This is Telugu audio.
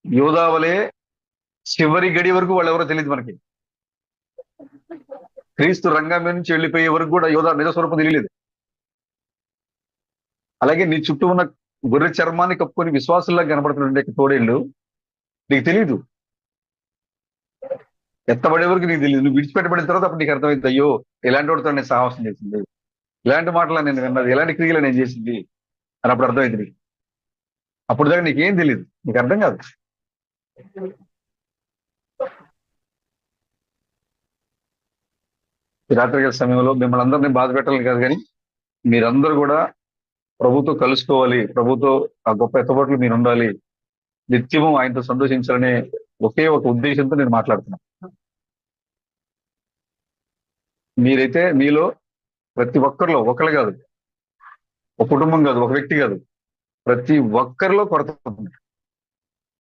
యోధావలే చివరి గడి వరకు వాళ్ళు ఎవరో తెలియదు మనకి. క్రీస్తు రంగం మీద నుంచి వెళ్ళిపోయే వరకు కూడా యోధా నిజ స్వరూపం తెలియలేదు. అలాగే నీ చుట్టూ ఉన్న గొర్రె చర్మాన్ని కప్పుకొని విశ్వాసుల్లా కనబడుతుండే తోడేళ్ళు నీకు తెలియదు. ఎత్తబడే వరకు నీకు తెలియదు. నువ్వు విడిచిపెట్టబడిన తర్వాత అప్పుడు నీకు అర్థమైంది, అయ్యో ఇలాంటి వాడితో నేను సాహసం చేసింది, ఇలాంటి మాటలు నేను విన్నది, ఇలాంటి క్రియలు నేను చేసింది అని అప్పుడు అర్థమైంది నీకు. అప్పుడు దాకా నీకేం తెలియదు, నీకు అర్థం కాదు. ఈ రాత్రికాల సమయంలో మిమ్మల్ని అందరినీ బాధ పెట్టాలని కాదు, కానీ మీరందరూ కూడా ప్రభుతో కలుసుకోవాలి, ప్రభుతో ఆ గొప్ప ఎత్తబాట్లు మీరు ఉండాలి, నిత్యము ఆయనతో సంతోషించాలనే ఒకే ఒక ఉద్దేశంతో నేను మాట్లాడుతున్నాను. మీరైతే మీలో ప్రతి ఒక్కరిలో, ఒకరు కాదు, ఒక కుటుంబం కాదు, ఒక వ్యక్తి కాదు, ప్రతి ఒక్కరిలో కొరత ఉంది.